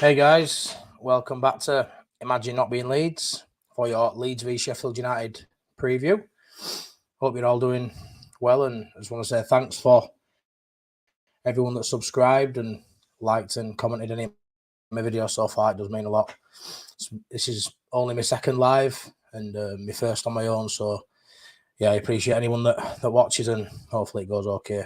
Hey guys, welcome back to Imagine Not Being Leeds for your Leeds v Sheffield United preview. Hope you're all doing well, and I just want to say thanks for everyone that subscribed and liked and commented any of my videos so far. It does mean a lot. This is only my second live and my first on my own, so yeah, I appreciate anyone that watches, and hopefully it goes okay.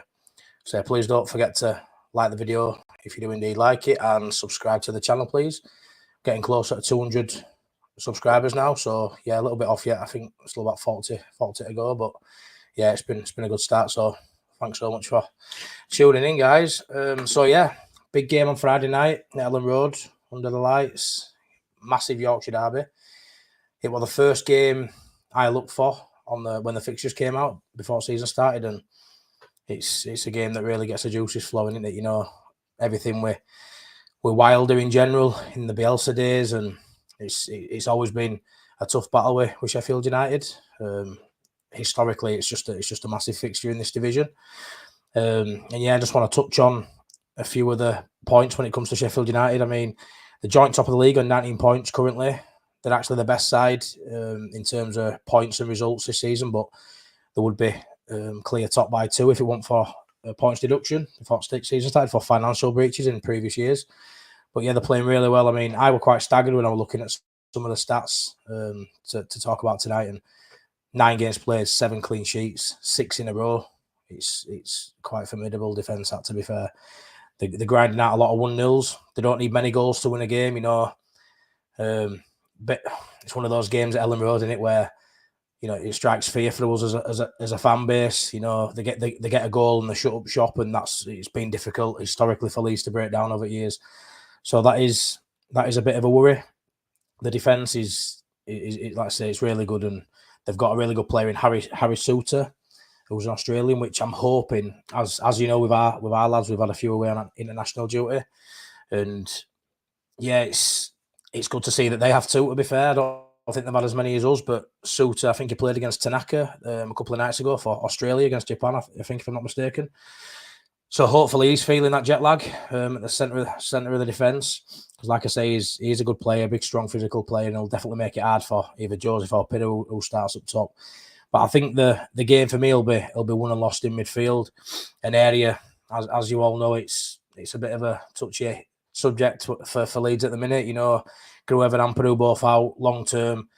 So please don't forget to like the video if you do indeed like it, and subscribe to the channel, please. Getting closer to 200 subscribers now, so yeah, a little bit off yet. I think still about 40 to go, but yeah, it's been a good start. So thanks so much for tuning in, guys. So yeah, big game on Friday night at Elland Road under the lights, massive Yorkshire derby. It was the first game I looked for when the fixtures came out before season started, and it's a game that really gets the juices flowing, isn't it? You know, everything we're Wilder in general in the Bielsa days, and it's always been a tough battle with Sheffield United. Historically, it's just a massive fixture in this division. And yeah, I just want to touch on a few of the points when it comes to Sheffield United. I mean, the joint top of the league on 19 points currently. They're actually the best side in terms of points and results this season, but there would be clear top by 2 if it weren't for points deduction before season started for financial breaches in previous years. But yeah, they're playing really well. I mean, I was quite staggered when I was looking at some of the stats to talk about tonight. And 9 games played, 7 clean sheets, 6 in a row. It's quite formidable defence, that, to be fair. They're grinding out a lot of 1-0s. They don't need many goals to win a game, you know. But it's one of those games at Elland Road, isn't it, where, you know, it strikes fear for us as a fan base. You know, they get a goal and they shut up shop, and it's been difficult historically for Leeds to break down over years. So that is a bit of a worry. The defence is like I say, it's really good, and they've got a really good player in Harry Suter, who's an Australian, which I'm hoping, as you know, with our lads, we've had a few away on international duty, and yeah, it's good to see that they have 2. To be fair, I don't think they've had as many as us, but Suter, I think he played against Tanaka a couple of nights ago for Australia against Japan, I think, if I'm not mistaken. So hopefully he's feeling that jet lag at the centre of the defence. Because like I say, he's a good player, big, strong, physical player, and he'll definitely make it hard for either Joseph or Pitt, who starts up top. But I think the game for me will be won and lost in midfield, an area, as you all know, it's a bit of a touchy subject for Leeds at the minute. You know, Gruev and Ampadu both out long term.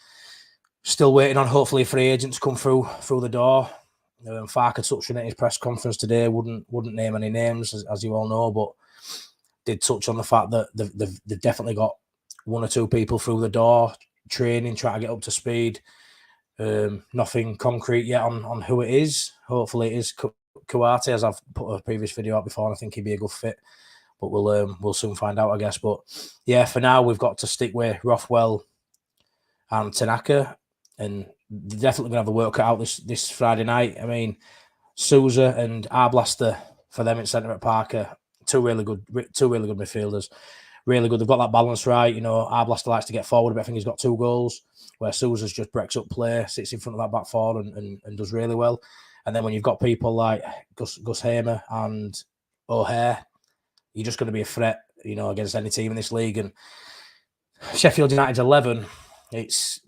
Still waiting on, hopefully, free agents come through the door. Farker touched on it in his press conference today. Wouldn't name any names, as you all know, but did touch on the fact that they've definitely got 1 or 2 people through the door, training, trying to get up to speed. Nothing concrete yet on who it is. Hopefully it is Kouate, as I've put a previous video out before, and I think he'd be a good fit. But we'll soon find out, I guess. But yeah, for now we've got to stick with Rothwell and Tanaka, and they're definitely going to have a work cut out this Friday night. I mean, Souza and Arblaster for them in centre at Parker, two really good midfielders. Really good. They've got that balance right. You know, Arblaster likes to get forward a bit. I think he's got 2 goals, where Souza's just breaks up play, sits in front of that back four and does really well. And then when you've got people like Gus Hamer and O'Hare, you're just going to be a threat, you know, against any team in this league. And Sheffield United's 11, it's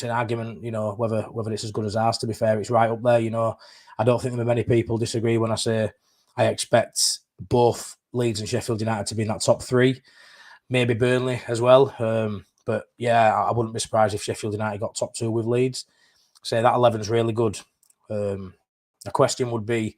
an argument, you know, whether it's as good as ours. To be fair, it's right up there. You know, I don't think many people disagree when I say I expect both Leeds and Sheffield United to be in that top 3, maybe Burnley as well. But yeah, I wouldn't be surprised if Sheffield United got top 2 with Leeds. Say that 11 is really good. The question would be,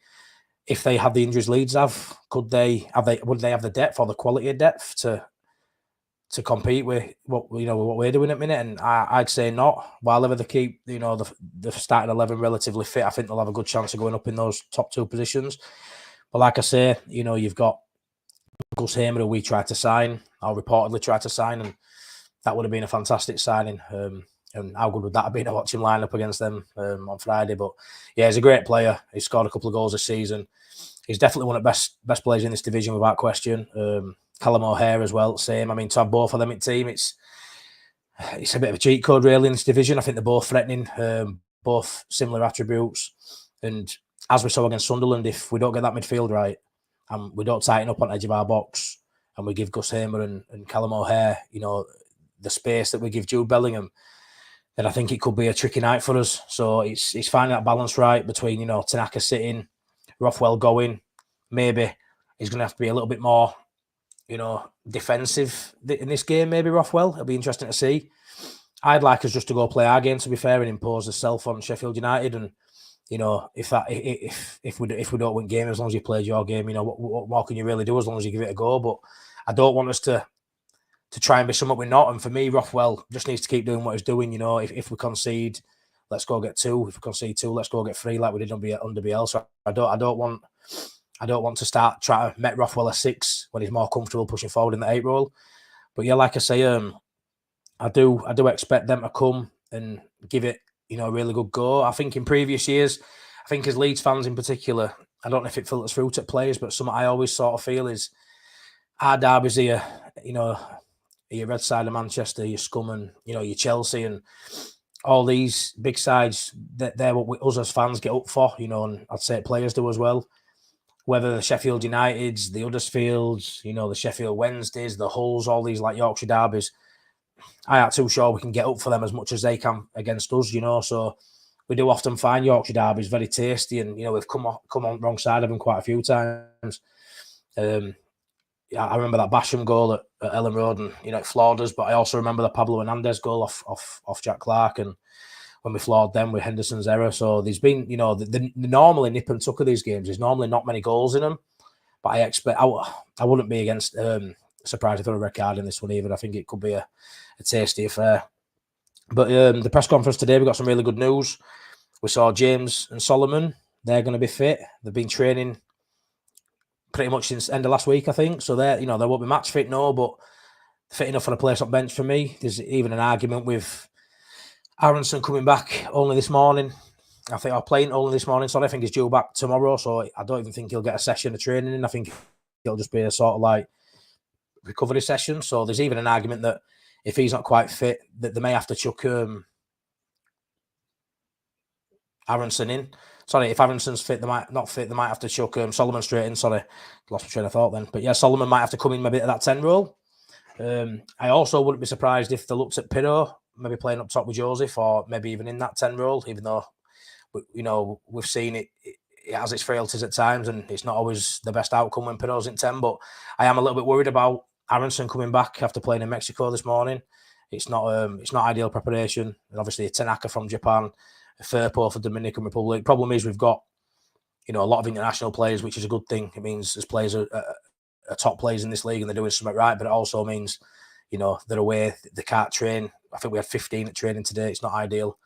if they have the injuries Leeds have, would they have the depth or the quality of depth to compete with what we're doing at the minute? And I'd say not. While ever they keep, you know, the starting 11 relatively fit, I think they'll have a good chance of going up in those top 2 positions. But like I say, you know, you've got Gus Hamer, who we tried to sign, or reportedly tried to sign, and that would have been a fantastic signing. And how good would that have been to watch him line up against them on Friday? But yeah, he's a great player. He's scored a couple of goals this season. He's definitely one of the best players in this division, without question. Callum O'Hare as well, same. I mean, to have both of them in team, it's a bit of a cheat code, really, in this division. I think they're both threatening, both similar attributes. And as we saw against Sunderland, if we don't get that midfield right and we don't tighten up on the edge of our box and we give Gus Hamer and Callum O'Hare, you know, the space that we give Jude Bellingham, then I think it could be a tricky night for us. So it's finding that balance right between, you know, Tanaka sitting, Rothwell going. Maybe he's going to have to be a little bit more, you know, defensive in this game. Maybe Rothwell. It'll be interesting to see. I'd like us just to go play our game, to be fair, and impose ourselves on Sheffield United. And you know, if we don't win game, as long as you played your game, you know, what more can you really do as long as you give it a go? But I don't want us to try and be something we're not. And for me, Rothwell just needs to keep doing what he's doing. You know, if we concede, let's go get 2. If we concede 2, let's go get 3, like we did under Bielsa. I don't want to start trying to make Rothwell a 6 when he's more comfortable pushing forward in the 8 role. But yeah, like I say, I do expect them to come and give it, you know, a really good go. I think in previous years, I think as Leeds fans in particular, I don't know if it filters through to players, but something I always sort of feel is our derbies here, you know, your red side of Manchester, your Scum, and you know, your Chelsea and all these big sides, they're what us as fans get up for, you know, and I'd say players do as well. Whether the Sheffield Uniteds, the Huddersfields, you know, the Sheffield Wednesdays, the Hulls, all these like Yorkshire derbies, I ain't too sure we can get up for them as much as they can against us, you know. So we do often find Yorkshire derbies very tasty, and you know, we've come on the wrong side of them quite a few times. I remember that Basham goal at Elland Road, and you know, it floored us. But I also remember the Pablo Hernandez goal off Jack Clark, and when we floored them with Henderson's error. So there's been, you know, the normally nip and tuck of these games. There's normally not many goals in them, but I expect I wouldn't be against surprised if there were a red card in this one either. I think it could be a tasty affair. But the press conference today, we got some really good news. We saw James and Solomon. They're going to be fit. They've been training pretty much since end of last week, I think. So they won't be match fit, no, but fit enough for a place on bench for me. There's even an argument with Aronson coming back only this morning. I think I'm playing only this morning, so I think he's due back tomorrow. So I don't even think he'll get a session of training in. I think it'll just be a sort of like recovery session. So there's even an argument that if he's not quite fit, that they may have to chuck Aronson in. Sorry, if Aronson's fit, they might not fit. They might have to chuck Solomon straight in. Sorry, lost my train of thought then. But yeah, Solomon might have to come in maybe at that 10 role. I also wouldn't be surprised if they looked at Pirro, maybe playing up top with Joseph, or maybe even in that 10 role, even though, you know, we've seen it has its frailties at times, and it's not always the best outcome when Pirro's in 10. But I am a little bit worried about Aronson coming back after playing in Mexico this morning. It's not ideal preparation. And obviously, Tanaka from Japan, Firpo for Dominican Republic. Problem is, we've got, you know, a lot of international players, which is a good thing. It means there's players are top players in this league and they're doing something right. But it also means, you know, they're away, they can't train. I think we had 15 at training today. It's not ideal.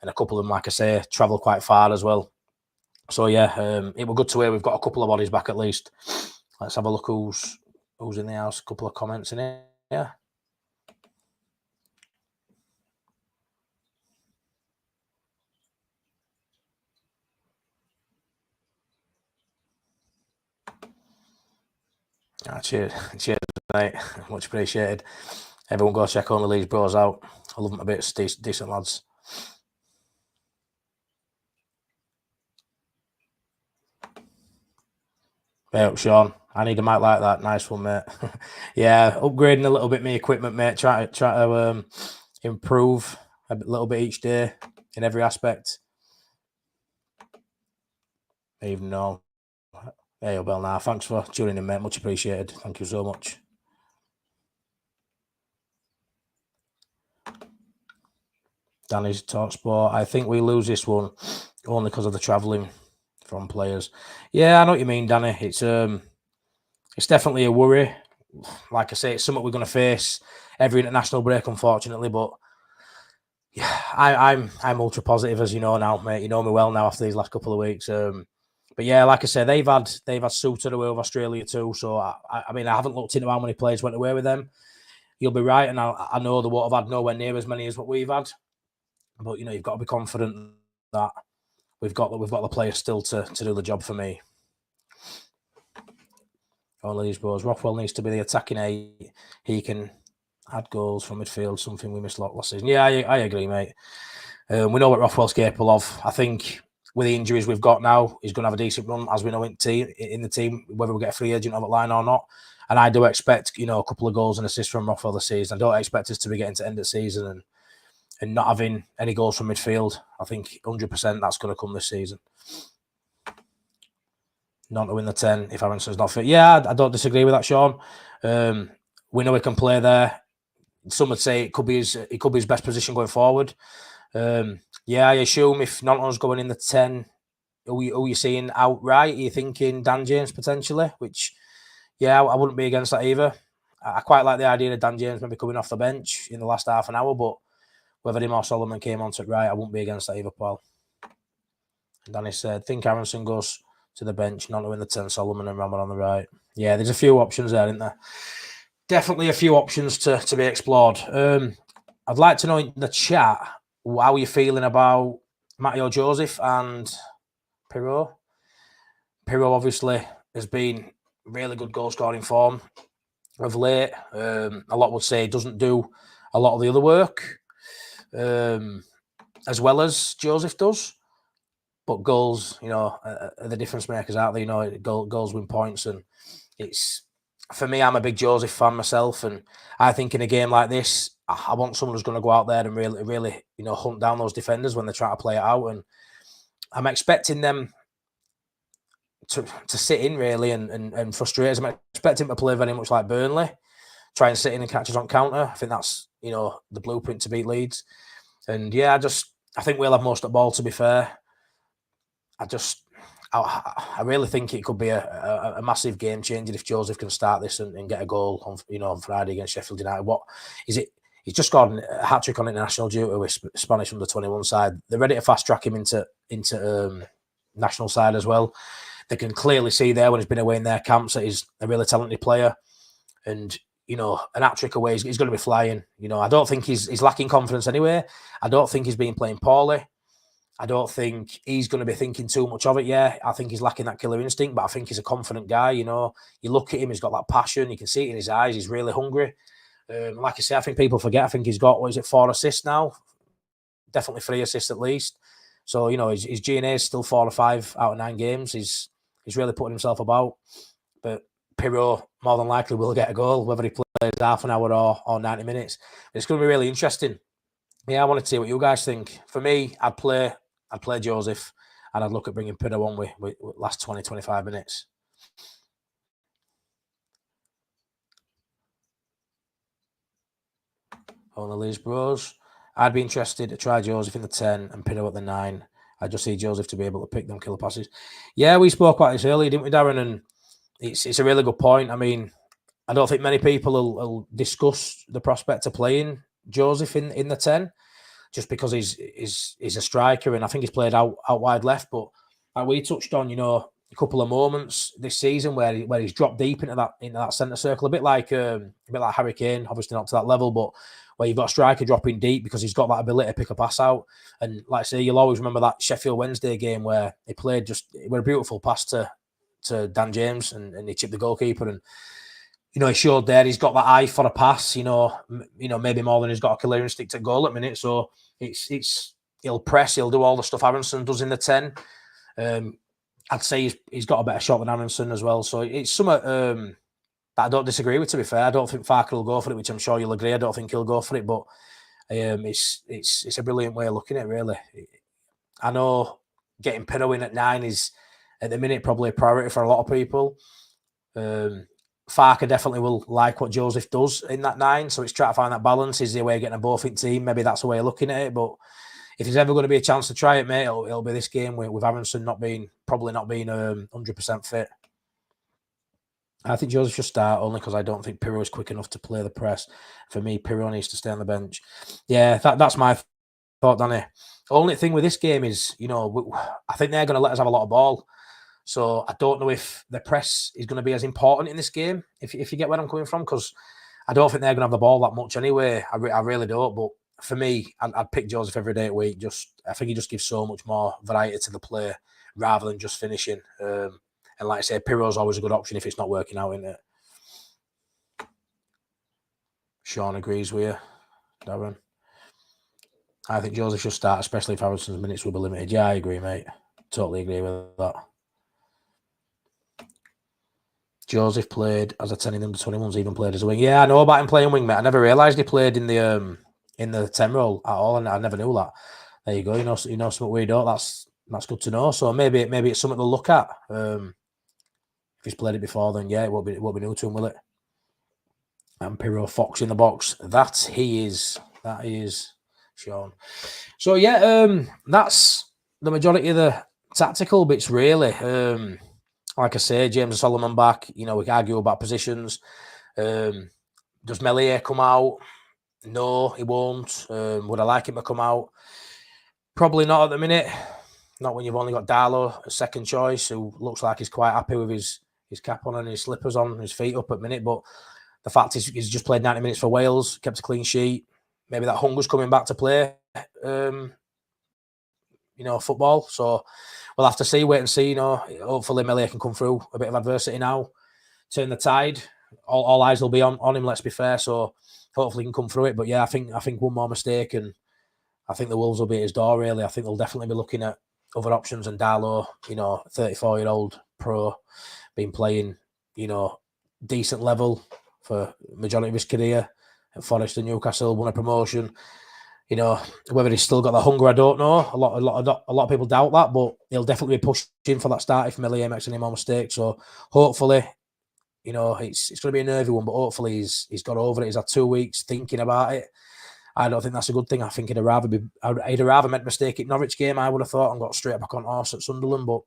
And a couple of them, like I say, travel quite far as well. So yeah, it was good to hear we've got a couple of bodies back at least. Let's have a look who's in the house. A couple of comments in here. Yeah. Cheers, mate. Much appreciated. Everyone go check Only Leeds Bros out. I love them a bit. Decent lads. Hey, Sean. I need a mic like that. Nice one, mate. Yeah, upgrading a little bit my equipment, mate. Try to improve a little bit each day in every aspect. Even though, hey, Bell, now thanks for tuning in, mate. Much appreciated. Thank you so much. Danny's Talk Sport. I think we lose this one only because of the travelling from players. Yeah, I know what you mean, Danny. It's definitely a worry. Like I say, it's something we're going to face every international break, unfortunately. But yeah, I'm ultra positive, as you know now, mate. You know me well now after these last couple of weeks. But yeah, like I say, they've had Suter away with Australia too. So I mean, I haven't looked into how many players went away with them. You'll be right, and I know they won't have had nowhere near as many as what we've had. But you know, you've got to be confident that we've got the players still to do the job for me. Only these balls. Rothwell needs to be the attacking eight. He can add goals from midfield, something we missed last season. Yeah, I agree, mate. We know what Rothwell's capable of. I think with the injuries we've got now, he's going to have a decent run, as we know, in the team, whether we get a free agent on the line or not. And I do expect, a couple of goals and assists from Rothwell this season. I don't expect us to be getting to end of season and not having any goals from midfield. I think 100% that's going to come this season. Not to win the 10 if Aronson's not fit. Yeah, I don't disagree with that, Sean. We know he can play there. Some would say it could be his best position going forward. I assume if Nonton's going in the 10, who you seeing outright? Are you thinking Dan James potentially? Which, I wouldn't be against that either. I quite like the idea of Dan James maybe coming off the bench in the last half an hour, but whether him or Solomon came onto it right, I wouldn't be against that either, Paul. And Danny said, think Aronson goes to the bench, Nonto in the 10, Solomon and Ramon on the right. Yeah, there's a few options there, isn't there? Definitely a few options to be explored. I'd like to know in the chat how you're feeling about Matteo Joseph and Pirot. Pirot obviously has been really good goal scoring form of late. A lot would say he doesn't do a lot of the other work as well as Joseph does. But goals, are the difference makers out there. Goals win points, and it's, for me, I'm a big Joseph fan myself, and I think in a game like this, I want someone who's going to go out there and really, hunt down those defenders when they try to play it out. And I'm expecting them to sit in really and frustrate us. I'm expecting them to play very much like Burnley, try and sit in and catch us on counter. I think that's the blueprint to beat Leeds. And I think we'll have most of the ball. To be fair, I really think it could be a massive game changer if Joseph can start this and get a goal on Friday against Sheffield United. What is it? He's just got a hat trick on international duty with Spanish under-21 side. They're ready to fast track him into national side as well. They can clearly see there when he's been away in their camps that he's a really talented player, and an hat trick away, he's going to be flying. I don't think he's lacking confidence anyway. I don't think he's been playing poorly. I don't think he's going to be thinking too much of it. Yeah, I think he's lacking that killer instinct, but I think he's a confident guy. You look at him, he's got that passion. You can see it in his eyes. He's really hungry. Like I say, I think people forget. I think he's got, 4 assists now? Definitely 3 assists at least. So, his G&A is still 4 or 5 out of 9 games. He's really putting himself about. But Pirot more than likely will get a goal, whether he plays half an hour or 90 minutes. It's going to be really interesting. Yeah, I wanted to see what you guys think. For me, I'd play Joseph, and I'd look at bringing Pirot on with last 20, 25 minutes. Only Leeds Bros. I'd be interested to try Joseph in the 10 and Pirot at the 9. I just see Joseph to be able to pick them killer passes. Yeah, we spoke about this earlier, didn't we, Darren? And it's a really good point. I mean, I don't think many people will discuss the prospect of playing Joseph in the 10, just because he's a striker, and I think he's played out wide left. But we touched on, a couple of moments this season where he's dropped deep into that centre circle, a bit like Harry Kane, obviously not to that level, but where you've got a striker dropping deep because he's got that ability to pick a pass out. And like I say, you'll always remember that Sheffield Wednesday game where he played it was a beautiful pass to Dan James, and he chipped the goalkeeper. And he showed there he's got that eye for a pass. Maybe more than he's got a killer instinct at goal at the minute. So he'll press, he'll do all the stuff Aronson does in the 10. I'd say he's got a better shot than Aronson as well. So it's something that I don't disagree with. To be fair, I don't think Farke will go for it, which I'm sure you'll agree. I don't think he'll go for it, but it's a brilliant way of looking at it. Really, I know getting Pirot in at 9 is at the minute probably a priority for a lot of people. Farke definitely will like what Joseph does in that 9, so it's trying to find that balance. Is the way of getting a both in team? Maybe that's the way of looking at it. But if there's ever going to be a chance to try it, mate, it'll be this game with Aronson probably not being 100% fit. I think Joseph should start only because I don't think Pirot is quick enough to play the press. For me, Pirot needs to stay on the bench. Yeah, that's my thought, Danny. Only thing with this game is, I think they're going to let us have a lot of ball. So I don't know if the press is going to be as important in this game, if you get where I'm coming from, because I don't think they're going to have the ball that much anyway. I really don't. But for me, I'd pick Joseph every day of the week. I think he just gives so much more variety to the play rather than just finishing. And like I say, Pirot's always a good option if it's not working out, isn't it? Sean agrees with you, Darren. I think Joseph should start, especially if Aronson's minutes will be limited. Yeah, I agree, mate. Totally agree with that. Joseph played as a 10 in the 21s, even played as a wing. Yeah, I know about him playing wing, mate. I never realised he played in the 10 role at all, and I never knew that. There you go. You know something we don't. That's good to know. So maybe it's something to look at. If he's played it before, then yeah, it won't be new to him, will it? And Pyro Fox in the box. That is Sean. So yeah, that's the majority of the tactical bits, really. Like I say, James Solomon back. We can argue about positions. Does Meslier come out? No, he won't. Would I like him to come out? Probably not at the minute. Not when you've only got Darlow as second choice, who looks like he's quite happy with his cap on and his slippers on, his feet up at the minute. But the fact is, he's just played 90 minutes for Wales, kept a clean sheet. Maybe that hunger's coming back to play, football. So we'll have to see, wait and see. Hopefully Meslier can come through a bit of adversity now, turn the tide. All eyes will be on him, let's be fair. So hopefully he can come through it. But yeah, I think one more mistake and I think the Wolves will be at his door, really. I think they'll definitely be looking at other options. And Darlow, 34-year-old pro, been playing, decent level for majority of his career at Forest and Newcastle, won a promotion. Whether he's still got the hunger, I don't know. A lot of people doubt that, but he'll definitely be pushing for that start if Meslier makes any more mistakes. So hopefully, it's going to be a nervy one, but hopefully he's got over it. He's had 2 weeks thinking about it. I don't think that's a good thing. I think he'd have rather made a mistake at Norwich game, I would have thought, and got straight back on horse at Sunderland, but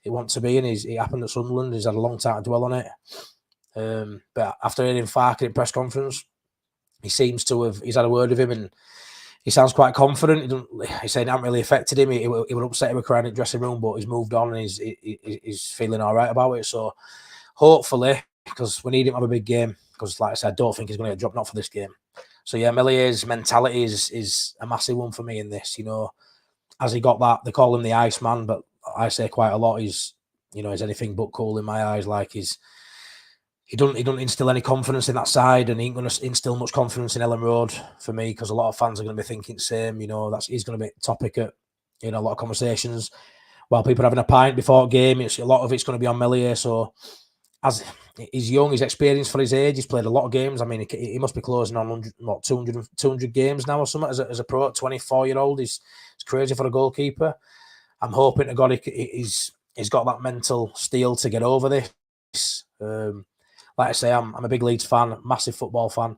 it wants to be, and it happened at Sunderland. He's had a long time to dwell on it. But after hearing Farke at press conference, he's had a word with him, and he sounds quite confident. He's saying it hasn't really affected him. He was upset, he was crying in the dressing room, but he's moved on and he's feeling all right about it. So hopefully, because we need him to have a big game, because like I said, I don't think he's going to get dropped, not for this game. So yeah, Mellier's mentality is a massive one for me in this. Has he got that? They call him the Iceman, but I say quite a lot he's anything but cool in my eyes. Like he don't instill any confidence in that side, and he ain't going to instill much confidence in Elland Road for me, because a lot of fans are going to be thinking the same. He's going to be a topic at a lot of conversations while people are having a pint before a game. A lot of it's going to be on Meslier. So as he's young, he's experienced for his age. He's played a lot of games. I mean, he must be closing on 200 games now or something as a pro. 24-year-old. It's crazy for a goalkeeper. I'm hoping to God he's got that mental steel to get over this. Like I say, I'm a big Leeds fan, massive football fan.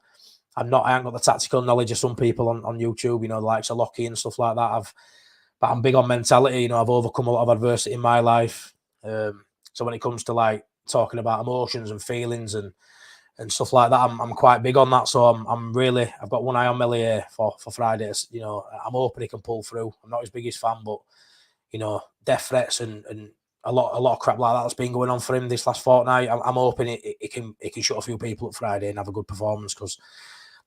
I haven't got the tactical knowledge of some people on YouTube, the likes of Lockie and stuff like that. But I'm big on mentality. I've overcome a lot of adversity in my life. So when it comes to talking about emotions and feelings and stuff like that, I'm quite big on that. So I've got one eye on Meslier for Friday. I'm hoping he can pull through. I'm not his biggest fan, but death threats and a lot of crap like that's been going on for him this last fortnight. I'm hoping he can shut a few people up Friday and have a good performance, because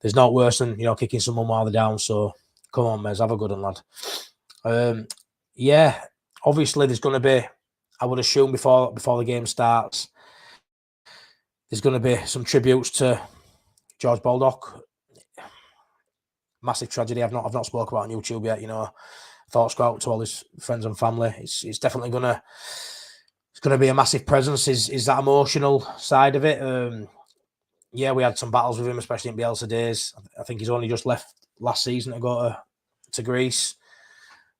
there's not worse than kicking someone while they're down. So come on, Mez, have a good one, lad. Yeah, obviously there's going to be, I would assume before the game starts, there's going to be some tributes to George Baldock. Massive tragedy. I've not spoke about on YouTube yet. Thoughts go out to all his friends and family. It's definitely gonna be a massive presence. Is that emotional side of it? Yeah, we had some battles with him, especially in Bielsa days. I think he's only just left last season to go to Greece.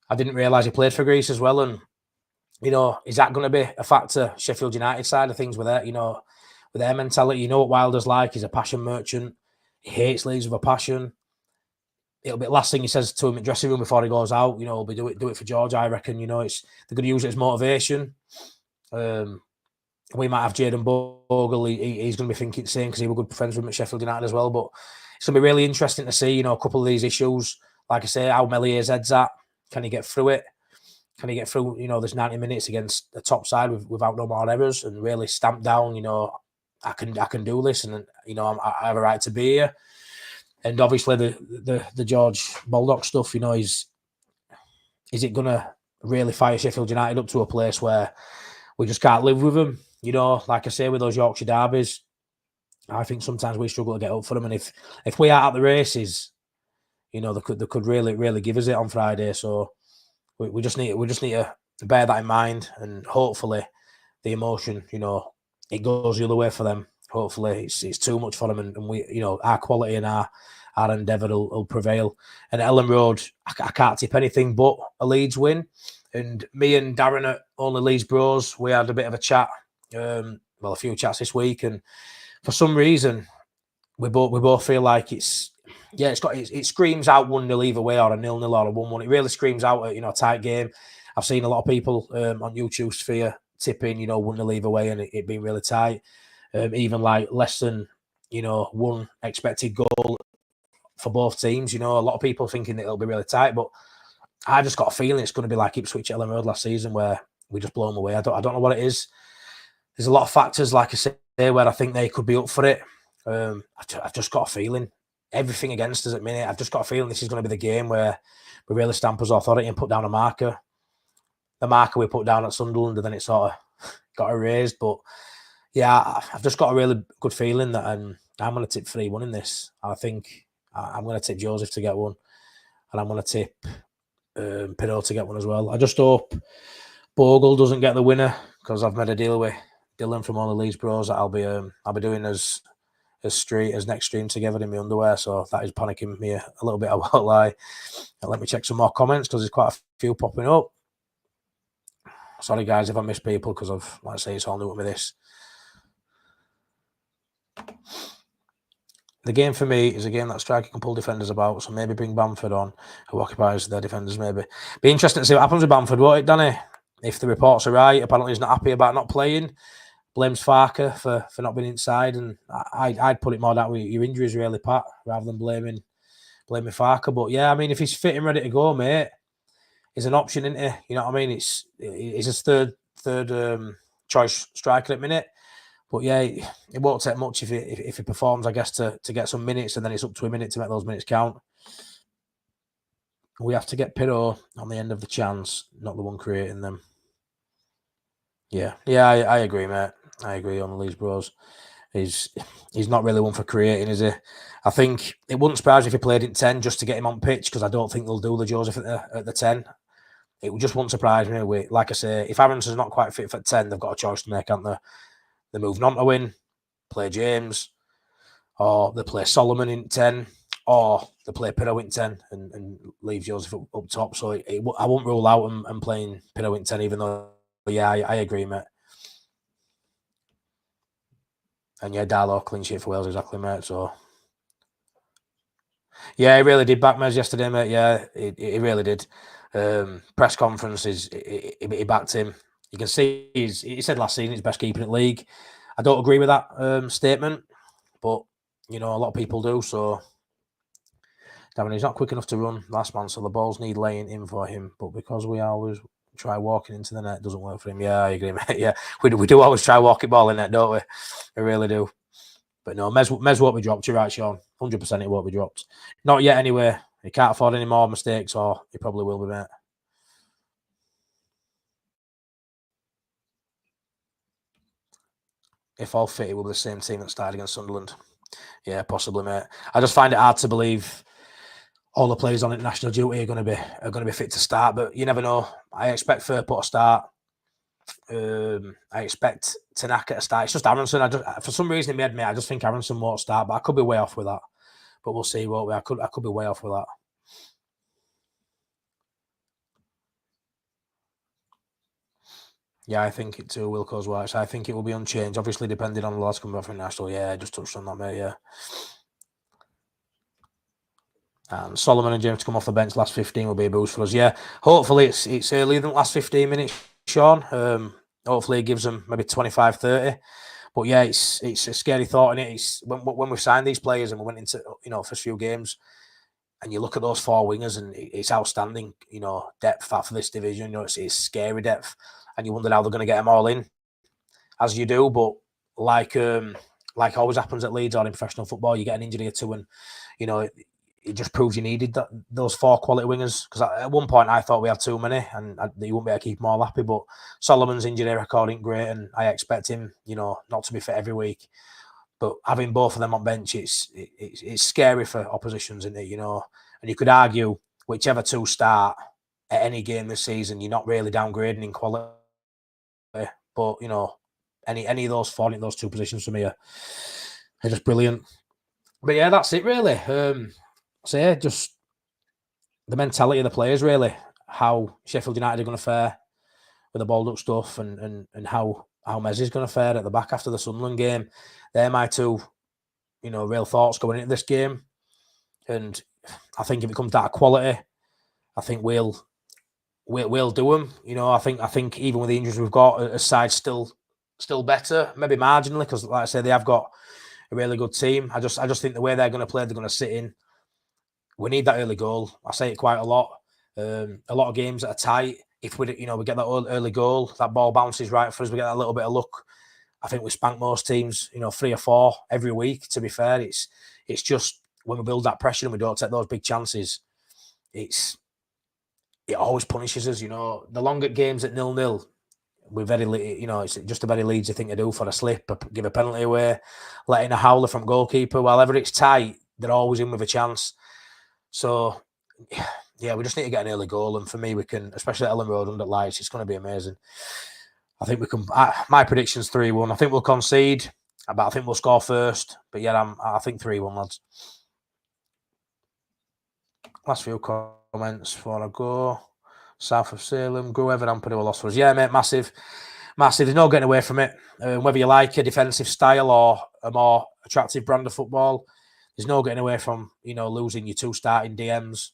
I didn't realise he played for Greece as well. And is that going to be a factor? Sheffield United side of things with that, with their mentality. What Wilder's like. He's a passion merchant. He hates Leeds with a passion. It'll be the last thing he says to him in the dressing room before he goes out. He'll be do it for George. I reckon. They're going to use it as motivation. We might have Jadon Bogle. He's going to be thinking the same, because he was good friends with him at Sheffield United as well. But it's going to be really interesting to see, a couple of these issues. Like I say, how Mellier's head's at. Can he get through it? Can he get through, this 90 minutes against the top side without no more errors and really stamp down, I can do this, and I have a right to be here. And obviously the George Baldock stuff, is it going to really fire Sheffield United up to a place where we just can't live with them? Like I say, with those Yorkshire derbies, I think sometimes we struggle to get up for them. And if we are at the races, they could really, really give us it on Friday. So we just need to bear that in mind, and hopefully the emotion, it goes the other way for them. Hopefully it's too much for them, and we, our quality and our endeavour will prevail. And Elland Road, I can't tip anything but a Leeds win. And me and Darren at Only Leeds Bros, we had a bit of a chat, a few chats this week, and for some reason we both feel like it screams out 1-0 either way, or a 0-0 or a 1-1. It really screams out a tight game. I've seen a lot of people on YouTube sphere tipping 1-0 either way, and it being really tight. Even like less than one expected goal for both teams. A lot of people thinking it'll be really tight, but I just got a feeling it's going to be like Ipswich at Elland Road last season, where we just blow them away. I don't know what it is. There's a lot of factors, like I say, where I think they could be up for it. I've just got a feeling. Everything against us at the minute. I've just got a feeling this is going to be the game where we really stamp us authority and put down a marker. The marker we put down at Sunderland, and then it sort of got erased. But yeah, I've just got a really good feeling that I'm going to tip 3-1 in this. I think I'm going to tip Joseph to get one, and I'm going to tip Pirot to get one as well. I just hope Bogle doesn't get the winner, because I've made a deal with Dylan from all the Leeds Bros that I'll be doing as next stream together in my underwear. So that is panicking me a little bit, I won't lie. And let me check some more comments, because there's quite a few popping up. Sorry guys if I miss people, because like I say, it's all new with me this. The game for me is a game that striker can pull defenders about, so maybe bring Bamford on, who occupies their defenders maybe. Be interesting to see what happens with Bamford, won't it, Danny? If the reports are right, apparently he's not happy about not playing. Blames Farker for not being inside, and I'd put it more that way. Your injuries really, Pat, rather than blaming Farker. But yeah, I mean, if he's fit and ready to go, mate, he's an option, isn't he? You know what I mean? He's his third choice striker at the minute. But yeah, it won't take much if he performs, I guess, to get some minutes, and then it's up to a minute to make those minutes count. We have to get Pirot on the end of the chance, not the one creating them. Yeah, I agree, mate. I agree on the Leeds Bros. He's not really one for creating, is he? I think it wouldn't surprise me if he played in 10 just to get him on pitch, because I don't think they'll do the Joseph at the 10. It just wouldn't surprise me. Like I say, if Aronson's not quite fit for 10, they've got a choice to make, haven't they? They're moving on to win, play James, or they play Solomon in 10, or they play Pirot in 10 and leave Joseph up top. So I won't rule out and playing Pirot in 10, even though, yeah, I agree, mate. And yeah, Darlow clean sheet for Wales, exactly, mate. So yeah, he really did back Mez yesterday, mate. Yeah, he really did. Press conferences, he backed him. You can see he said last season he's best keeper in the league. I don't agree with that statement, but a lot of people do. So Darren, he's not quick enough to run, last man, so the balls need laying in for him. But because we always try walking into the net, it doesn't work for him. Yeah, I agree, mate. Yeah, we do always try walking ball in net, don't we? We really do. But no, Mez won't be dropped. You're right, Sean. 100% it won't be dropped. Not yet, anyway. He can't afford any more mistakes, or he probably will be, mate. If all fit, it will be the same team that started against Sunderland. Yeah, possibly, mate. I just find it hard to believe all the players on international duty are going to be fit to start, but you never know. I expect Firpo to start. I expect Tanaka to start. It's just Aronson. For some reason in my head, mate, I just think Aronson won't start, but I could be way off with that. But we'll see, won't we? I could be way off with that. Yeah, I think it too, Wilco's White. So I think it will be unchanged, obviously depending on the lads coming back from national. Yeah, I just touched on that, mate. Yeah. And Solomon and James to come off the bench last 15 will be a boost for us. Yeah, hopefully it's earlier than the last 15 minutes, Sean. Hopefully it gives them maybe 25, 30. But yeah, it's a scary thought, and it's when we signed these players and we went into first few games, and you look at those four wingers, and it's outstanding. Depth for this division. It's scary depth, and you wonder how they're going to get them all in, as you do. But like always happens at Leeds or in professional football, you get an injury or two, and it just proves you needed those four quality wingers. Because at one point I thought we had too many, and you wouldn't be able to keep them all happy. But Solomon's injury record ain't great, and I expect him, not to be fit every week. But having both of them on bench, it's scary for oppositions, isn't it? And you could argue whichever two start, at any game this season. You're not really downgrading in quality, but you know, any of those falling in those two positions for me are just brilliant. But yeah, that's it really. So yeah, just the mentality of the players really, how Sheffield United are going to fare with the balled up stuff, and how Mezzi's going to fare at the back after the Sunderland game. They're my two, you know, real thoughts going into this game. And I think if it comes down to quality, I think we'll do them. You know, I think even with the injuries we've got, a side still better, maybe marginally, because like I say, they have got a really good team. I just think the way they're going to play, they're going to sit in. We need that early goal. I say it quite a lot. A lot of games that are tight, if we get that early goal, that ball bounces right for us, we get that little bit of luck. I think we spank most teams, 3 or 4 every week. To be fair, it's just when we build that pressure and we don't take those big chances, it always punishes us. The longer games at 0-0, we're very, it's just a very Leeds thing to do for a slip, give a penalty away, letting a howler from goalkeeper. Whenever it's tight, they're always in with a chance. So, yeah, we just need to get an early goal. And for me, we can, especially at Elland Road under lights, it's going to be amazing. I think we can. My prediction's 3-1. I think we'll concede, but I think we'll score first. But yeah, I think 3-1, lads. Last few comments before I go. South of Salem, grew Everton a loss for us. Yeah, mate, massive. There's no getting away from it. Whether you like a defensive style or a more attractive brand of football, there's no getting away from losing your 2 starting DMs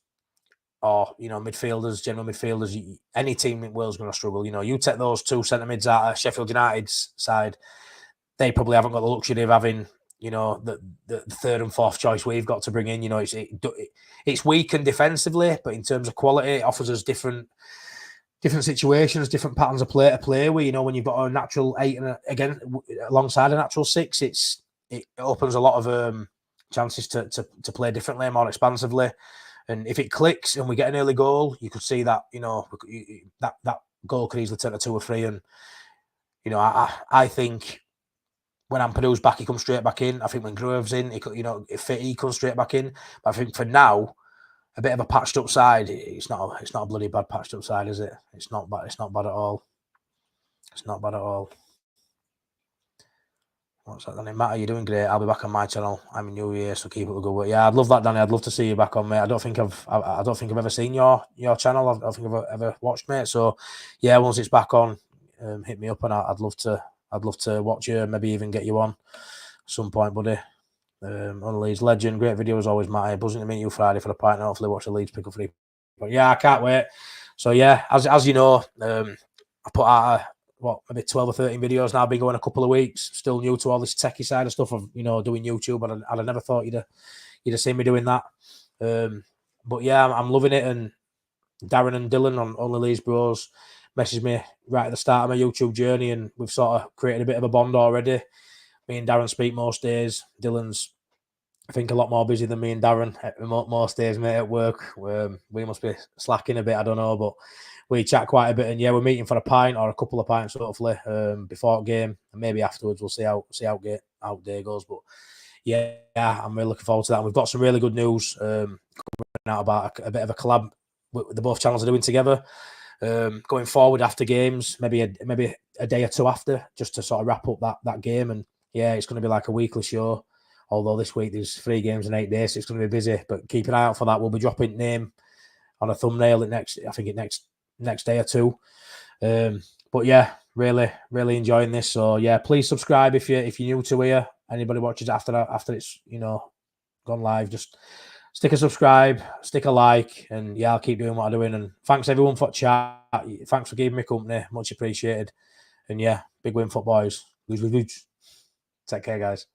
or midfielders, general midfielders. Any team in the world's going to struggle. You take those 2 centre mids out of Sheffield United's side, they probably haven't got the luxury of having the 3rd and 4th choice we've got to bring in. It's weakened defensively, but in terms of quality, it offers us different situations, different patterns of play to play with. When you've got a natural 8 and again alongside a natural 6, it opens a lot of chances to play differently, more expansively. And if it clicks and we get an early goal, you could see that that goal could easily turn to 2 or 3. And I think when Ampadu's back, he comes straight back in. I think when Grove's in, he comes straight back in. But I think for now, a bit of a patched up side. It's not a bloody bad patched up side, is it? It's not bad. It's not bad at all. It's not bad at all. What's that, Danny? Matt, are you doing great? I'll be back on my channel. I'm in New Year, so keep it good. But yeah, I'd love that, Danny. I'd love to see you back on, mate. I don't think I've ever seen your channel. I don't think I've ever watched, mate. So yeah, once it's back on, hit me up, and I'd love to watch you. Maybe even get you on at some point, buddy. On Leeds legend, great video as always, Matty. Buzzing to meet you Friday for the pint, and hopefully watch the Leeds pick up 3. But yeah, I can't wait. So yeah, as you know, I put out maybe 12 or 13 videos now. I've been going a couple of weeks. Still new to all this techie side of stuff of doing YouTube, but I'd have never thought you'd have seen me doing that. But yeah, I'm loving it. And Darren and Dylan on Only Leeds Bros messaged me right at the start of my YouTube journey, and we've sort of created a bit of a bond already. Me and Darren speak most days. Dylan's, I think, a lot more busy than me and Darren most days, mate, at work. We must be slacking a bit, I don't know, but we chat quite a bit. And yeah, we're meeting for a pint or a couple of pints, hopefully, before game, and maybe afterwards. We'll see how day goes. But yeah, I'm really looking forward to that. And we've got some really good news coming out about a bit of a collab the both channels are doing together. Going forward after games, maybe a day or 2 after, just to sort of wrap up that game. And yeah, it's going to be like a weekly show. Although this week there's 3 games in 8 days, so it's going to be busy. But keep an eye out for that. We'll be dropping name on a thumbnail next day or 2. But yeah, really, really enjoying this. So yeah, please subscribe if you're new to here. Anybody watches after it's gone live, just stick a subscribe, stick a like, and yeah, I'll keep doing what I'm doing. And thanks everyone for chat. Thanks for giving me company, much appreciated. And yeah, big win for boys. Lose. Take care, guys.